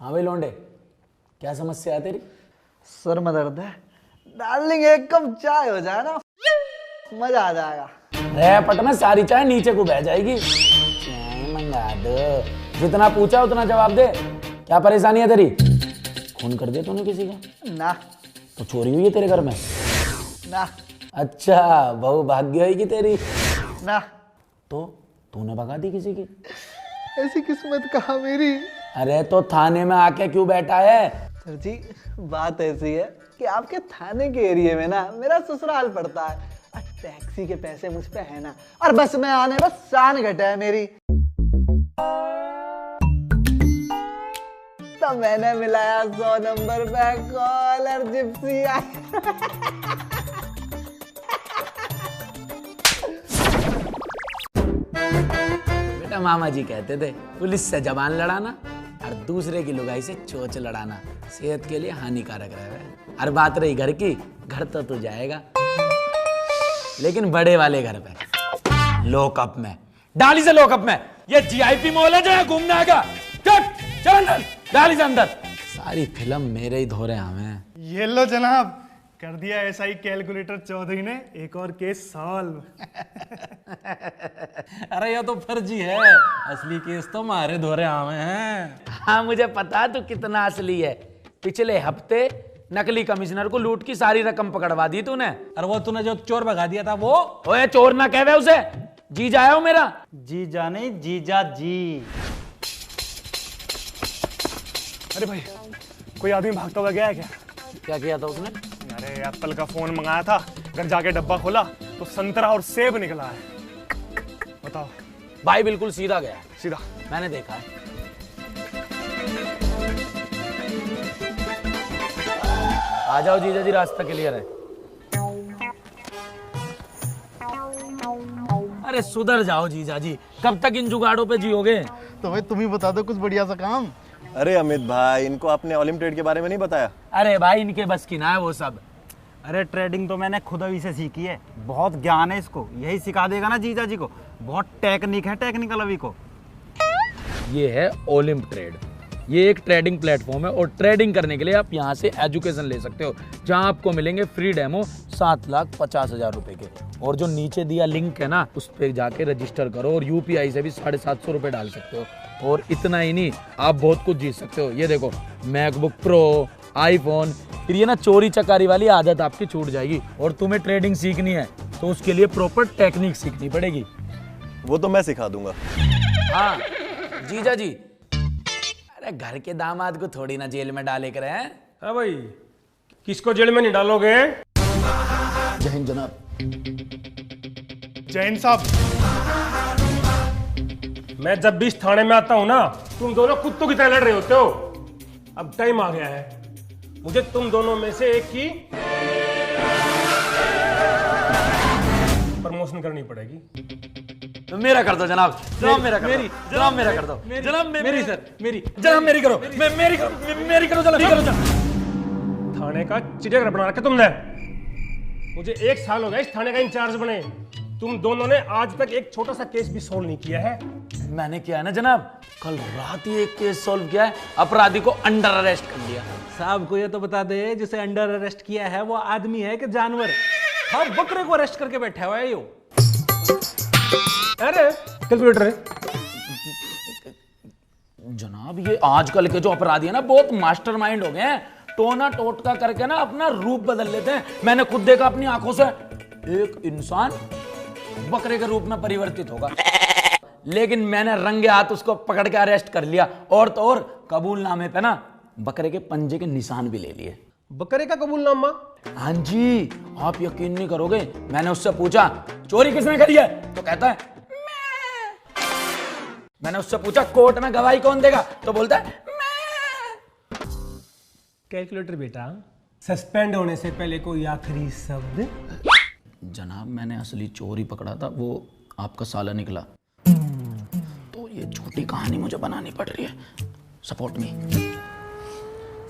हाँ भाई लौंडे, क्या समस्या है तेरी? सर में दर्द है। डार्लिंग एक कप चाय हो जाए ना, मजा आ जाएगा। रैपट में सारी चाय नीचे को बह जाएगी। चाय मंगा दो, जितना पूछा उतना जवाब दे। क्या परेशानी है तेरी? खून कर दिया तूने किसी का? ना। तो चोरी हुई है तेरे घर में? ना। अच्छा, बहू भाग्य होगी तेरी? ना। तो तूने भगा दी किसी की? ऐसी किस्मत कहाँ मेरी। अरे तो थाने में आके क्यों बैठा है? सर जी बात ऐसी है कि आपके थाने के एरिया में ना मेरा ससुराल पड़ता है और टैक्सी के पैसे मुझ पे है ना, और बस में आने बस शान घटा है मेरी। तो मैंने मिलाया 100 नंबर पे कॉल और जिप्सी आई। बेटा मामा जी कहते थे पुलिस से जबान लड़ाना और दूसरे की लुगाई से चोंच लड़ाना सेहत के लिए हानिकारक रहेगा। और बात रही घर की, घर तो तू जाएगा लेकिन बड़े वाले घर पे, लॉकअप में, डाली से लॉकअप में। ये जीआईपी मॉल है जो है घूमने आएगा। चल अंदर, डाली से अंदर। सारी फिल्म मेरे ही धोरे हमें। ये लो जनाब, कर दिया एसआई कैलकुलेटर चौधरी ने एक और केस सॉल्व। अरे ये तो फर्जी है, असली केस तो मारे धोरे आवे हैं। हाँ मुझे पता तू कितना असली है। पिछले हफ्ते नकली कमिश्नर को लूट की सारी रकम पकड़वा दी तूने। और वो तूने जो चोर भगा दिया था वो? ओए चोर ना कहवे उसे, जीजा है वो मेरा। जीजा नहीं, जीजा जी। अरे भाई, कोई आदमी भागता हुआ गया है क्या? क्या किया था उसने? अरे एप्पल का फोन मंगाया था, घर जाके डब्बा खोला तो संतरा और सेब निकला है। बताओ। भाई बिल्कुल सीधा गया, सीधा। मैंने देखा है। आ जाओ जीजा जी, रास्ता क्लियर है। अरे सुधर जाओ जीजा जी, कब तक इन जुगाड़ों पे जियोगे? तो भाई तुम ही बता दो कुछ बढ़िया सा काम। अरे अमित भाई, इनको आपने ऑलिम ट्रेड के बारे में नहीं बताया? अरे भाई इनके बस की ना है वो सब। अरे ट्रेडिंग तो मैंने खुद अभी से सीखी है, बहुत ज्ञान है इसको। यही सिखा देगा ना जीजा जी को, बहुत टेक्निक है टेक्निकल अभी को। ये है ओलिम्प ट्रेड। ये एक ट्रेडिंग प्लेटफॉर्म है और ट्रेडिंग करने के लिए आप यहाँ से एजुकेशन ले सकते हो, जहाँ आपको मिलेंगे फ्री डेमो 7,50,000 रुपए के। और जो नीचे दिया लिंक है ना, उस पर जाके रजिस्टर करो और यूपीआई से भी 750 रुपए डाल सकते हो। और इतना ही नहीं, आप बहुत कुछ जीत सकते हो। ये देखो, मैकबुक प्रो, आईफोन। फिर ये ना चोरी चकारी वाली आदत आपकी छूट जाएगी। और तुम्हें ट्रेडिंग सीखनी है तो उसके लिए प्रॉपर टेक्निक सीखनी पड़ेगी। वो तो मैं सिखा दूंगा। हाँ जीजा जी, अरे घर के दामाद को थोड़ी ना जेल में डाले कर हैं। हाँ भाई, किसको जेल में नहीं डालोगे? जय हिंद जनाब। जैन साहब, मैं जब भी इस थाने में आता हूं ना, तुम दोनों कुत्तों की तरह लड़ रहे होते हो। अब टाइम आ गया है, मुझे तुम दोनों में से एक की प्रमोशन करनी पड़ेगी। तो मेरा कर दो जनाब, जनाब मेरा कर दो, जनाब मेरा कर दो, जनाब मेरी सर, मेरी जनाब मेरी करो, मेरी करो जनाब। थाने का चिड़ियाघर बना रखा तुमने। मुझे 1 साल हो गया इस थाने का इंचार्ज बने। तुम दोनों ने आज तक एक छोटा सा केस भी सोल्व नहीं किया है। मैंने किया है ना जनाब, कल रात ही एक केस सॉल्व किया है, अपराधी को अंडर अरेस्ट कर लिया। साहब को ये तो बता दे, जिसे अंडर अरेस्ट किया है वो आदमी है कि जानवर? हाँ, बकरे को अरेस्ट करके बैठा हुआ है यो। अरे कैलकुलेटर है जनाब। ये आजकल के जो अपराधी है ना, बहुत मास्टरमाइंड हो गए हैं। टोना टोटका करके ना अपना रूप बदल लेते हैं। मैंने खुद देखा अपनी आंखों से, एक इंसान बकरे के रूप में परिवर्तित होगा, लेकिन मैंने रंगे हाथ उसको पकड़ के अरेस्ट कर लिया। और तो और कबूलनामे पे ना बकरे के पंजे के निशान भी ले लिए। बकरे का कबूलनामा? हाँ जी, आप यकीन नहीं करोगे, मैंने उससे पूछा चोरी किसने करी है, तो कहता है मैंने उससे पूछा कोर्ट में गवाही कौन देगा, तो बोलता है मैं। कैलकुलेटर बेटा, सस्पेंड होने से पहले कोई आखिरी शब्द? जनाब मैंने असली चोर ही पकड़ा था, वो आपका साला निकला। तो ये झूठी कहानी मुझे बनानी पड़ रही है। Support me.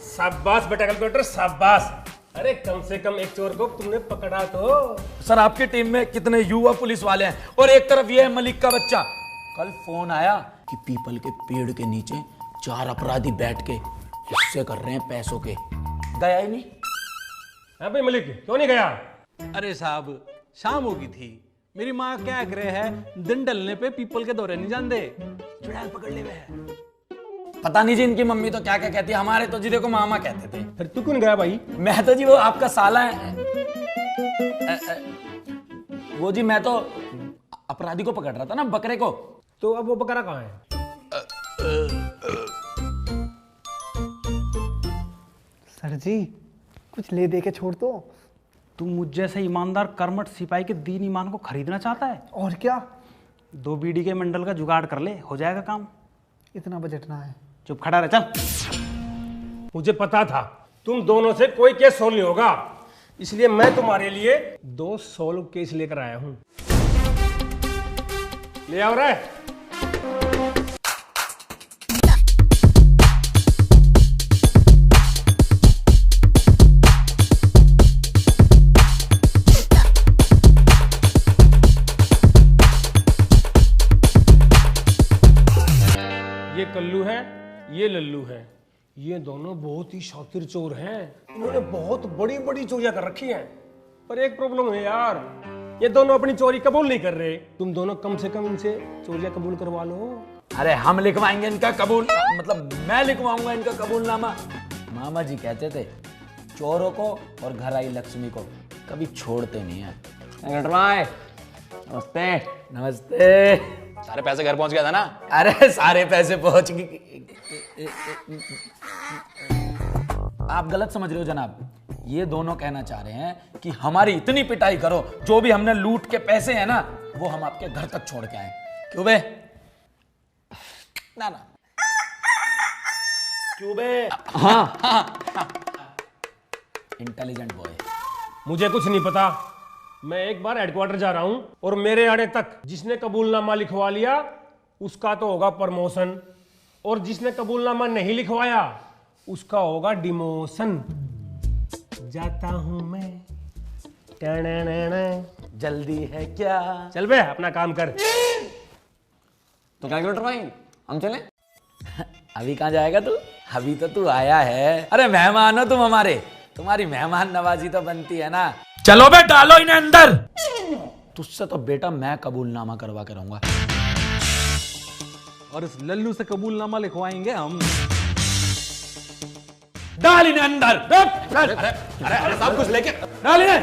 शाबाश बेटा कैलकुलेटर, शाबाश। अरे कम से कम एक चोर को तुमने पकड़ा तो। सर आपकी टीम में कितने युवा पुलिस वाले हैं, और एक तरफ ये है मलिक का बच्चा। कल फोन आया कि पीपल के पेड़ के नीचे 4 अपराधी बैठ के गुस्से कर रहे हैं पैसों के, गया ही नहीं। हाँ भाई मलिक, क्यों नहीं गया? अरे साहब, शाम हो गई थी। मेरी माँ क्या कह रहे है, दिन डलने पे पीपल के दौरे नहीं जानते। चुड़ैल पकड़ ले वे। पता नहीं जी इनकी मम्मी तो क्या क्या कहती है, हमारे तो जी देखो मामा कहते थे। फिर तू क्यों गया भाई? मैं तो जी वो आपका साला है। वो जी मैं तो अपराधी को पकड़ रहा था ना, बकरे को। तो अब वो बकरा कहाँ है? सर जी कुछ ले दे के छोड़ दो। तू मुझ जैसे ईमानदार कर्मठ सिपाही के दीन ईमान को खरीदना चाहता है? और क्या, 2 बीड़ी के मंडल का जुगाड़ कर ले, हो जाएगा काम। इतना बजट ना है। चुप खड़ा रह, चल। मुझे पता था तुम दोनों से कोई केस सोल्व नहीं होगा, इसलिए मैं तुम्हारे लिए 2 सोल्व केस लेकर आया हूं। ले आओ रे। ये कल्लू है, ये लल्लू है। ये दोनों बहुत ही शातिर चोर हैं। इन्होंने बहुत बड़ी बड़ी चोरियां कर रखी हैं। पर एक प्रॉब्लम है यार, ये दोनों अपनी चोरी कबूल नहीं कर रहे। तुम दोनों कम से कम इनसे चोरियां कबूल करवा लो। अरे हम लिखवाएंगे इनका कबूल, मतलब मैं लिखवाऊंगा इनका कबूलनामा। मामा जी कहते थे चोरों को और घर आई लक्ष्मी को कभी छोड़ते नहीं है। नमस्ते। नमस्ते। सारे पैसे घर पहुंच गया था ना? अरे सारे पैसे पहुंच गए। आप गलत समझ रहे हो जनाब। ये दोनों कहना चाह रहे हैं कि हमारी इतनी पिटाई करो, जो भी हमने लूट के पैसे हैं ना वो हम आपके घर तक छोड़ के आए। क्यों बे? ना क्यों बे? हाँ। Intelligent boy. मुझे कुछ नहीं पता। मैं एक बार हेडक्वार्टर जा रहा हूं और मेरे आने तक जिसने कबूलनामा लिखवा लिया उसका तो होगा प्रमोशन, और जिसने कबूलनामा नहीं लिखवाया उसका होगा डिमोशन। जाता हूं मैं। जल्दी है क्या? चल बे अपना काम कर। तो कैलकुलेटर भाई हम चले? अभी कहाँ जाएगा तू? अभी तो तू आया है। अरे मेहमान हो तुम हमारे, तुम्हारी मेहमान नवाजी तो बनती है ना। चलो बे डालो इन्हें अंदर। तुझसे तो बेटा मैं कबूलनामा करवा के रहूंगा। और इस लल्लू से कबूलनामा लिखवाएंगे हम। डाल इन्हें अंदर। अरे सब कुछ लेके डाल इन्हें।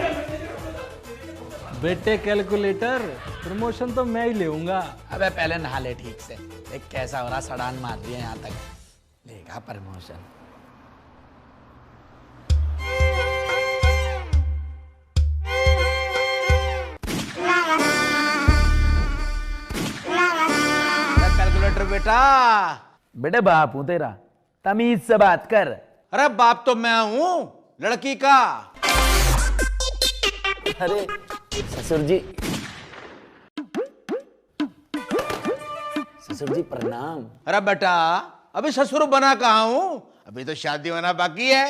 बेटे कैलकुलेटर, प्रमोशन तो मैं ही लेऊंगा। अबे पहले नहा ले ठीक से। देख कैसा हो रहा, सड़ान मार दिया यहाँ तक, लेगा प्रमोशन। कैलकुलेटर बेटा। बेटे बाप हूं तेरा, तमीज से बात कर। अरे बाप तो मैं हूं लड़की का। अरे ससुर जी, ससुर जी प्रणाम। अरे बेटा अभी ससुर बना कहाँ हूं, अभी तो शादी होना बाकी है।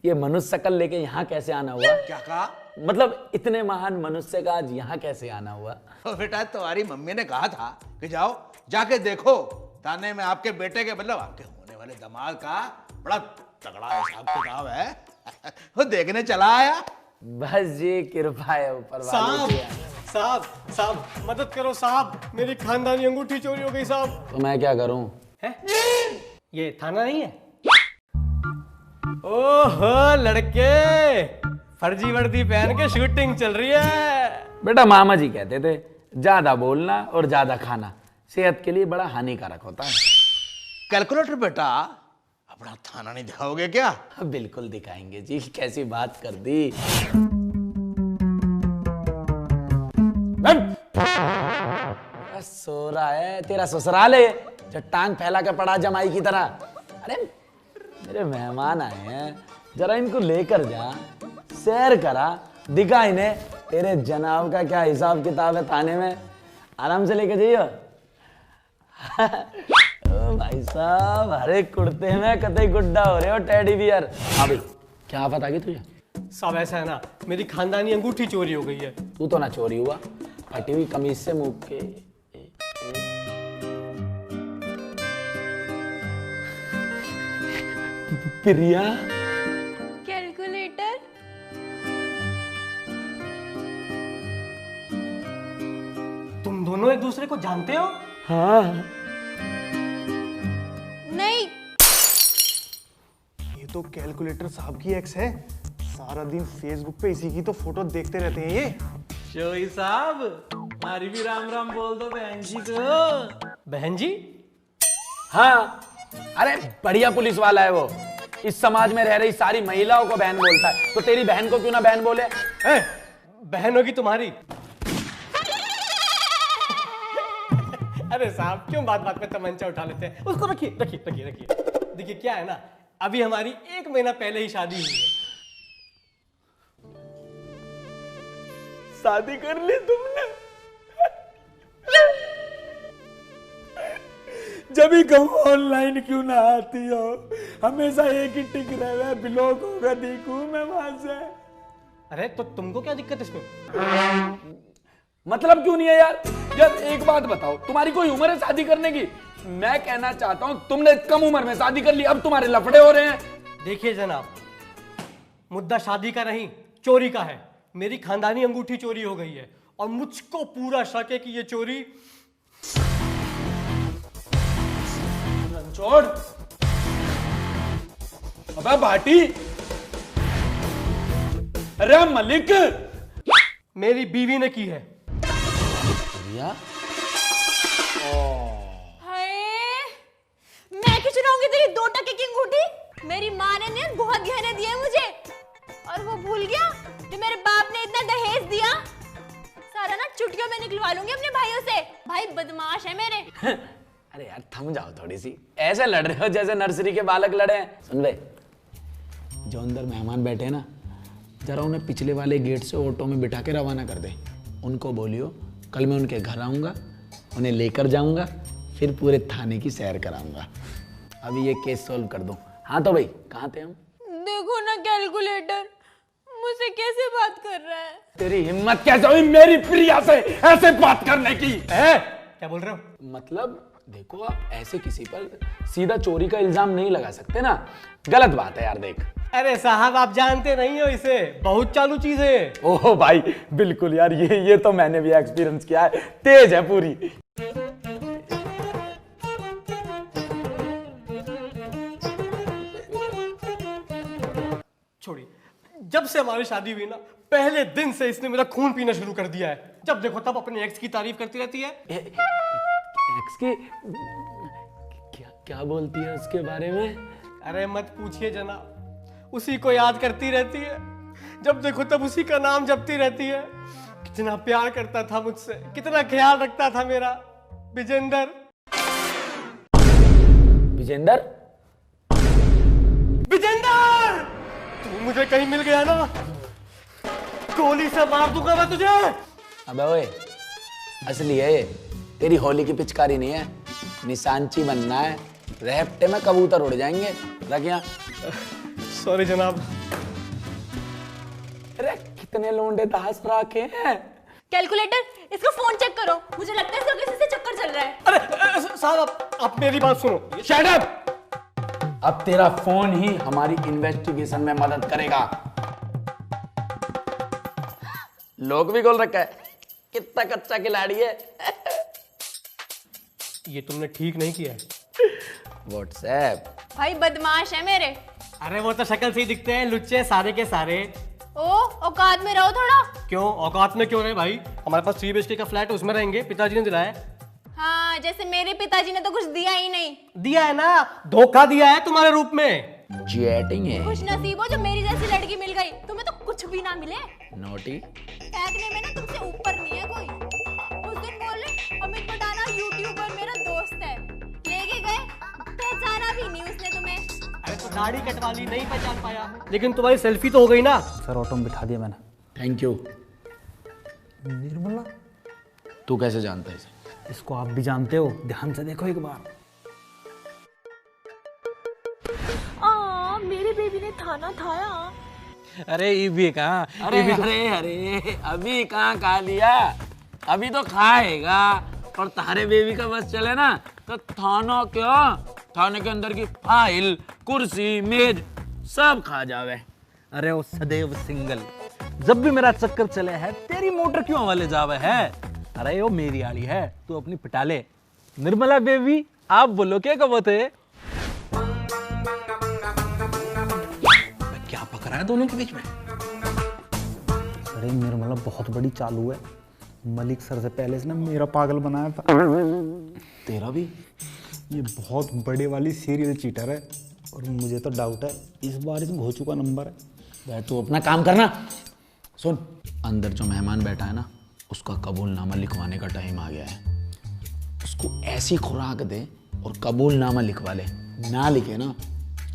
ये मनुष्य शकल लेके यहाँ कैसे आना हुआ? क्या कहा? मतलब इतने महान मनुष्य का आज यहाँ कैसे आना हुआ? तो बेटा तुम्हारी मम्मी ने कहा था कि जाओ जाके देखो, थाने में आपके बेटे के मतलब आपके होने वाले दामाद का बड़ा तगड़ा हिसाब किताब है। वो देखने चला आया। बस जी कृपा है ऊपर वाले की। साहब साहब मदद करो साहब, मेरी खानदानी अंगूठी चोरी हो गई साहब। तो मैं क्या करूं? ये थाना नहीं है? ओहो लड़के, फर्जी वर्दी पहन के शूटिंग चल रही है। बेटा मामा जी कहते थे ज्यादा बोलना और ज्यादा खाना सेहत के लिए बड़ा हानिकारक होता है। कैलकुलेटर बेटा अपना थाना नहीं दिखाओगे क्या? बिल्कुल दिखाएंगे जी, कैसी बात कर दी। सो रहा है तेरा ससुराल है जो टांग फैला के पड़ा जमाई की तरह। अरे मेरे मेहमान आए हैं, जरा इनको लेकर जा, सैर करा, दिखा इन्हें तेरे जनाब का क्या हिसाब किताब है थाने में। आराम से लेके जाइयो। ओ भाई साहब, हर एक कुर्ते में कतई गुड्डा हो रहे हो टेडी बियर। हाँ भाई क्या आफत आ गई तुझे? साहब ऐसा है ना, मेरी खानदानी अंगूठी चोरी हो गई है। तू तो ना चोरी हुआ, फटी हुई कमीज से मुंह के। प्रिया। कैलकुलेटर। तुम दोनों एक दूसरे को जानते हो? हाँ। नहीं। ये तो कैलकुलेटर साहब की एक्स है। सारा दिन फेसबुक पे इसी की तो फोटो देखते रहते हैं ये। शोई साहब, हमारी भी राम राम बोल दो बहन जी को। बहन जी? हाँ, अरे बढ़िया पुलिस वाला है वो। इस समाज में रह रही सारी महिलाओं को बहन बोलता है, तो तेरी बहन को क्यों ना बहन बोले? बहन होगी तुम्हारी। अरे साहब, क्यों बात बात पे तमंचा उठा लेते हैं? उसको रखिए रखिए रखिए रखिए। देखिए क्या है ना, अभी हमारी 1 महीना पहले ही शादी हुई है। शादी कर ली तुमने? जब भी कहूँ ऑनलाइन क्यों ना आती हो, हमेशा एक ही टिक रहे, ब्लॉक होगा देखूं मैं वहां से। अरे तो तुमको क्या दिक्कत है इसमें? मतलब क्यों नहीं है यार? यार एक बात बताओ, तुम्हारी कोई उम्र है शादी करने की? मैं कहना चाहता हूँ तुमने कम उम्र में शादी कर ली, अब तुम्हारे लफड़े हो रहे हैं। देखिए जनाब, मुद्दा शादी का नहीं, चोरी का है। मेरी खानदानी अंगूठी चोरी हो गई है और मुझको पूरा शक है कि ये चोरी छोड़। अबे भाटी, अरे मलिक, मेरी बीवी ने की है। हाय, मैं क्यों चुराऊंगी तेरी 2 टके की अंगूठी? मेरी माँ ने बहुत गहने दिए मुझे, और वो भूल गया जो मेरे बाप ने इतना दहेज दिया। सारा ना चुटकियों में निकलवा लूंगी अपने भाइयों से। भाई बदमाश है मेरे। अरे यार थम जाओ थोड़ी सी, ऐसे लड़ रहे हो जैसे नर्सरी के बालक लड़े हैं। सुन बे, जो अंदर मेहमान बैठे हैं ना, जरा उन्हें पिछले वाले गेट से ऑटो में बिठा के रवाना कर दे। उनको बोलियो कल मैं उनके घर आऊंगा, उन्हें लेकर जाऊंगा, फिर पूरे थाने की सैर कराऊंगा। अभी ये केस सॉल्व कर दो। हाँ तो भाई कहाँ थे हम? देखो ना कैलकुलेटर मुझसे कैसे बात कर रहा है। तेरी हिम्मत कैसे हुई मेरी प्रिया से ऐसे बात करने की? क्या बोल रहे हो? मतलब देखो, आप ऐसे किसी पर सीधा चोरी का इल्जाम नहीं लगा सकते ना, गलत बात है यार। देख, अरे साहब आप जानते नहीं हो इसे, बहुत चालू चीज है। ओह भाई बिल्कुल यार, ये तो मैंने भी एक्सपीरियंस किया है, तेज है पूरी। छोड़िए, जब से हमारी शादी हुई ना, पहले दिन से इसने मेरा खून पीना शुरू कर दिया है। जब देखो तब अपने एक्स की तारीफ करती रहती है। एक्स की क्या बोलती है उसके बारे में? अरे मत पूछिए जनाब, उसी को याद करती रहती है। जब देखो तब उसी का नाम जपती रहती है। कितना प्यार करता था मुझसे, कितना ख्याल रखता था मेरा। विजेंदर। विजेंदर? विजेंदर, तू मुझे कहीं मिल गया ना, गोली से मार दूंगा मैं तुझे। अबे ओए, असली है ये, तेरी होली की पिचकारी नहीं है। निशानची बनना है, रेपटे में कबूतर उड़ जाएंगे। रख यहाँ। सॉरी जनाब। अरे कितने लोंडे दास रखे हैं। कैलकुलेटर इसका फोन चेक करो, मुझे लगता है इसका किसी से चक्कर चल रहा है। अरे साहब आप मेरी बात सुनो। Shut up. अब तेरा फोन ही हमारी इन्वेस्टिगेशन में मदद करेगा। लोग भी खोल रखा है, कितना कच्चा खिलाड़ी है। ये तुमने ठीक नहीं किया है। व्हाट्सएप। भाई बदमाश है मेरे। अरे वो तो शक्ल से ही दिखते हैं, लुच्चे सारे के सारे। ओ औकात में रहो थोड़ा। क्यों औकात में क्यों रहे भाई? हमारे पास 3 BHK का फ्लैट है, उसमें रहेंगे, पिताजी ने दिलाया है। हाँ, जैसे मेरे पिताजी ने तो कुछ दिया ही नहीं। दिया है ना, धोखा दिया है तुम्हारे रूप में। चैटिंग है। खुश नसीब हो जो मेरी जैसी लड़की मिल गई, तुम्हें तो कुछ भी ना मिले। नोटी। फेंकने में ना तुमसे ऊपर नहीं है कोई। उस दिन बोले अमित पटाना यूट्यूबर मेरा दोस्त है, लेके गए, पहचाना भी नहीं उसने तुम्हें। अरे तो दाढ़ी कटवा ली, नहीं पहचान पाया, लेकिन तुम्हारी सेल्फी तो हो गई ना। सर ऑटो में बिठा दिया मैंने। Thank you. निर्मला? तू कैसे जानता है इसे? इसको आप भी जानते हो, ध्यान से देखो एक बार। मेरे बेबी ने खाना खाया। अरे ये भी कहाँ? अरे अरे अरे अभी कहाँ खा लिया, अभी तो खाएगा। और तारे बेबी का बस चले ना तो थाना क्यों, थाने के अंदर की फाइल, कुर्सी, मेज सब खा जावे। अरे वो सदैव सिंगल, जब भी मेरा चक्कर चले है तेरी मोटर क्यों हवाले जावे है। अरे वो मेरी आड़ी है, तू अपनी पिटा ले। निर्मला बेबी, आप बोलो क्या कब थे? क्या पकड़ा है दोनों के बीच में? अरे निर्मला बहुत बड़ी चालू है, मलिक सर से पहले इसने मेरा पागल बनाया था। तेरा भी? ये बहुत बड़े वाली सीरियल चीटर है और मुझे तो डाउट है इस बार इसमें हो चुका नंबर है। बैठ, तू अपना काम करना। सुन, अंदर जो मेहमान बैठा है ना, उसका कबूलनामा लिखवाने का टाइम आ गया है। उसको ऐसी खुराक दे और कबूलनामा लिखवा ले। ना लिखे ना,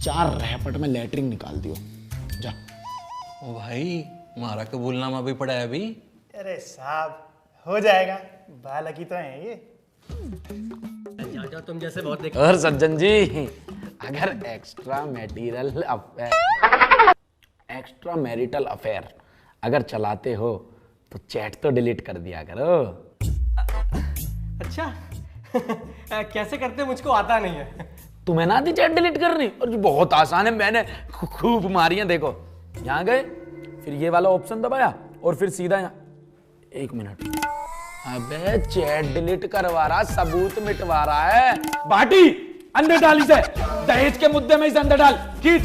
4 रैपट में लेटरिंग निकाल दियो। जा। ओ भाई, हमारा कबूलनामा भी पड़ा है अभी। अरे साहब, हो जाएगा, बालकी तो है ये। तुम जैसे बहुत देख। और सज्जन जी, अगर एक्स्ट्रा मैरिटल अफेयर अगर चलाते हो तो चैट तो डिलीट कर दिया करो। अच्छा कैसे करते मुझको आता नहीं है। तुम्हें ना आती चैट डिलीट करनी? और बहुत आसान है, मैंने खूब मारी है। देखो, यहाँ गए, फिर ये वाला ऑप्शन दबाया और फिर सीधा यहाँ। 1 मिनट। अबे चैट डिलीट करवा रहा, सबूत मिटवा रहा है। बाटी, अंदर डाल इसे। दहेज के मुद्दे में इसे अंदर डाल। खींच।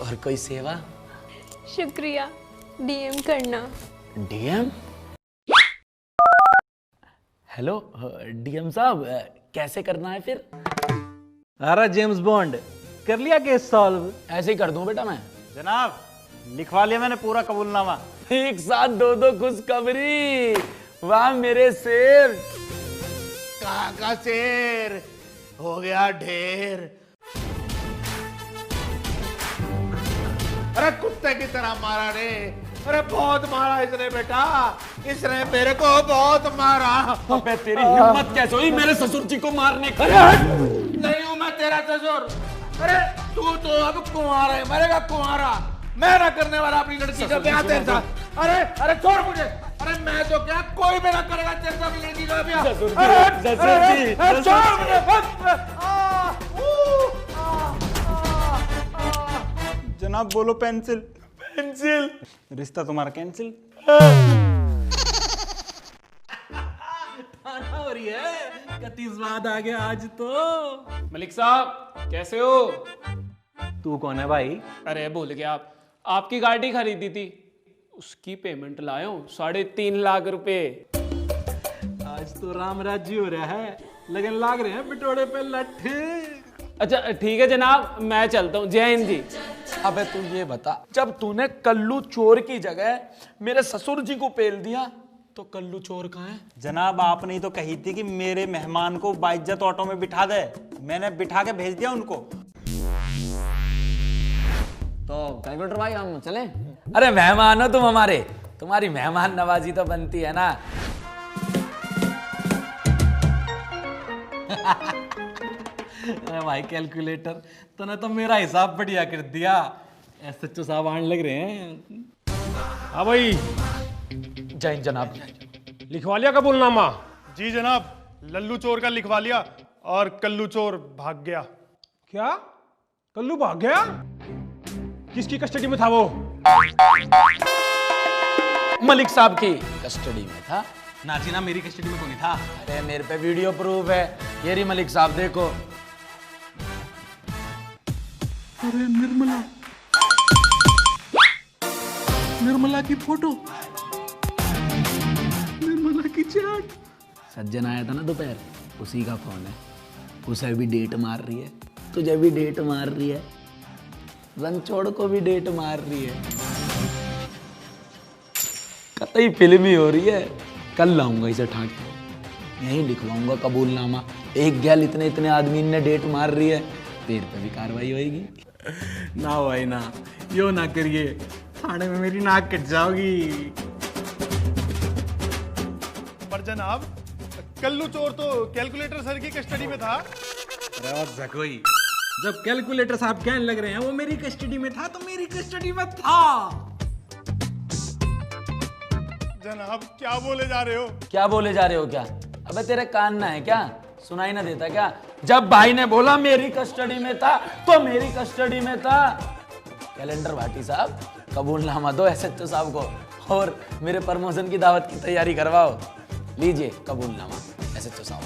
और कोई सेवा? शुक्रिया, डीएम करना। डीएम? हेलो डीएम साहब, कैसे करना है फिर? अरे जेम्स बॉन्ड, कर लिया केस सॉल्व? ऐसे ही कर दूं बेटा मैं। जनाब, लिखवा लिया मैंने पूरा कबूलनामा। एक साथ 2 खुशखबरी। वाह मेरे शेर। कहाँ का शेर हो गया ढेर। अरे कुत्ते की तरह मारा रे। अरे बहुत मारा इसने बेटा, इसने मेरे को बहुत मारा। अबे तेरी हिम्मत कैसे हुई मेरे ससुर जी को मारने की? नहीं हूं मैं तेरा ससुर। अरे तू तो अब कुंवारा है, मरेगा कुंवारा। मैं ना करने वाला अपनी लड़की का ब्याह तेरे साथ। अरे अरे छोड़ मुझे। अरे मैं तो क्या, कोई भी ना करेगा तेरे साथ अपनी लड़की का ब्याह। छोड़ मुझे। जनाब बोलो पेंसिल। पेंसिल। रिश्ता तुम्हारा कैंसिल। हो रही है, कति स्वाद आ गया आज तो। मलिक साहब कैसे हो? तू कौन है भाई? अरे भूल गया, आप आपकी गाड़ी खरीदी थी, उसकी पेमेंट लाया हूँ 3.5 लाख रुपए। आज तो राम राज्य हो रहा है, लगन लाग रहे हैं बिटोड़े पे लट्ठे। अच्छा ठीक है जनाब, मैं चलता हूँ। जय हिंद जी। अबे तू ये बता, जब तूने कल्लू चोर की जगह मेरे ससुर जी को पेल दिया तो कल्लू चोर कहाँ है? जनाब, आपने ही तो कही थी कि मेरे मेहमान को बाइज्जत ऑटो में बिठा दे। मैंने बिठा के भेज दिया उनको। तो कैलकुलेटर भाई, हम चले? अरे मेहमान हो तुम हमारे, तुम्हारी मेहमान नवाजी तो बनती है ना। अरे भाई कैलकुलेटर, तूने तो मेरा हिसाब बढ़िया कर दिया। एसएचओ साहब आने लग रहे हैं। हाँ भाई, जय हिंद जनाब। लिखवा लिया कबूलनामा? जी जनाब, लल्लू चोर का लिखवा लिया और कल्लू चोर भाग गया। क्या कल्लू भाग गया? किसकी कस्टडी में था वो? मलिक साहब की कस्टडी में था। नाजी ना, मेरी कस्टडी में कोई नहीं था। अरे मेरे पे वीडियो प्रूफ है, ये रही मलिक साहब, देखो। अरे निर्मला, निर्मला की फोटो, निर्मला की चैट। सज्जन आया था ना दोपहर, उसी का फोन है। उसे भी डेट मार रही है, तुझे भी डेट मार रही है, रणछोड़ को भी डेट मार रही है। कतई फिल्मी हो रही है। कल लाऊंगा इसे ठाक, यहीं लिखवाऊंगा कबूलनामा। एक गैल इतने इतने आदमी ने डेट मार रही है, तेरे पे भी कार्रवाई होगी। ना भाई ना, यो ना करिए, थाने में मेरी नाक कट जाओगी। पर जनाब, कल्लू चोर तो कैलकुलेटर सर की कस्टडी में था। कोई जब कैलकुलेटर साहब कहने लग रहे हैं वो मेरी कस्टडी में था, तो मेरी कस्टडी में था। जनाब क्या बोले जा रहे हो? क्या बोले जा रहे हो क्या? अबे तेरे कान ना है क्या? सुनाई ना देता क्या? जब भाई ने बोला मेरी कस्टडी में था तो मेरी कस्टडी में था। कैलेंडर भाटी साहब, कबूलनामा दो एसएचओ साहब को और मेरे प्रमोशन की दावत की तैयारी करवाओ। लीजिए कबूलनामा एसएचओ साहब।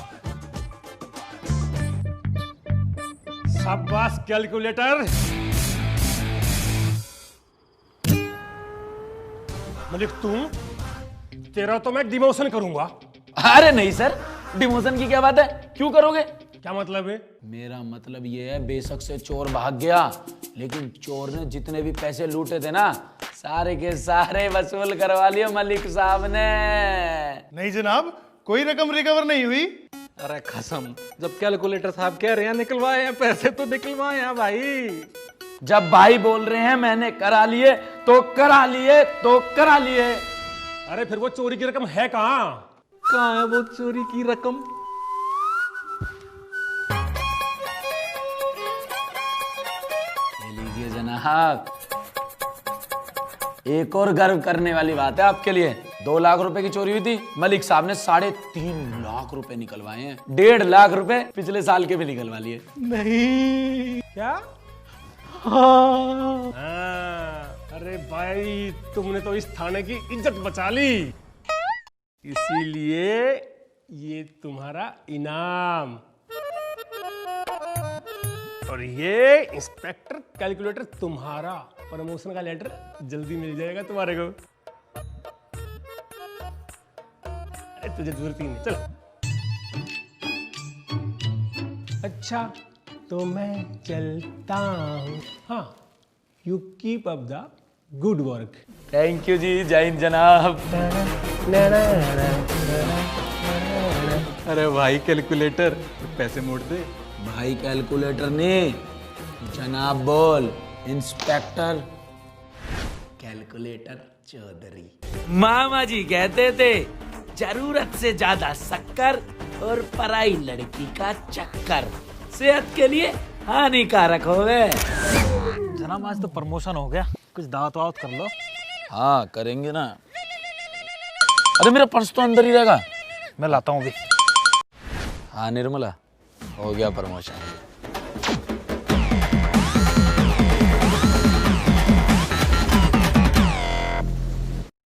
शाबाश कैलकुलेटर। मलिक तुम, तेरा तो मैं डिमोशन करूंगा। अरे नहीं सर, डिमोशन की क्या बात है? क्यों करोगे? क्या मतलब है? मेरा मतलब ये है, बेशक से चोर भाग गया, लेकिन चोर ने जितने भी पैसे लूटे थे ना, सारे के सारे वसूल करवा लिए मलिक साहब ने। नहीं जनाब, कोई रकम रिकवर नहीं हुई। अरे कसम, जब कैलकुलेटर साहब कह रहे हैं निकलवाए हैं पैसे तो निकलवाए हैं भाई। जब भाई बोल रहे हैं मैंने करा लिए तो करा लिए तो करा लिए। अरे फिर वो चोरी की रकम है कहाँ? कहाँ है वो चोरी की रकम? ले लीजिए जनाब। एक और गर्व करने वाली बात है आपके लिए। 2 लाख रुपए की चोरी हुई थी, मलिक साहब ने 3.5 लाख रुपए निकलवाए हैं। 1.5 लाख रुपए पिछले साल के भी निकलवा लिए। नहीं। क्या? हाँ। अरे भाई, तुमने तो इस थाने की इज्जत बचा ली, इसीलिए ये तुम्हारा इनाम। और ये इंस्पेक्टर कैलकुलेटर तुम्हारा प्रमोशन का लेटर जल्दी मिल जाएगा तुम्हारे को। अरे तुझे जरूरत ही नहीं, चल। अच्छा तो मैं चलता हूँ। हाँ, you keep up the good work. Thank you जी, जय हिंद जनाब। अरे भाई कैलकुलेटर, पैसे मोड़ दे। भाई कैलकुलेटर ने जनाब बोल। Inspector calculator Chaudhary. मामा जी कहते थे जरूरत से ज्यादा शक्कर और पराई लड़की का चक्कर सेहत के लिए हानिकारक हो गए। जनाब आज तो प्रमोशन हो गया, कुछ दावत वावत कर लो। हाँ करेंगे ना। अरे मेरा पर्स तो अंदर ही रहेगा, मैं लाता हूँ अभी। हाँ निर्मला, हो गया प्रमोशन।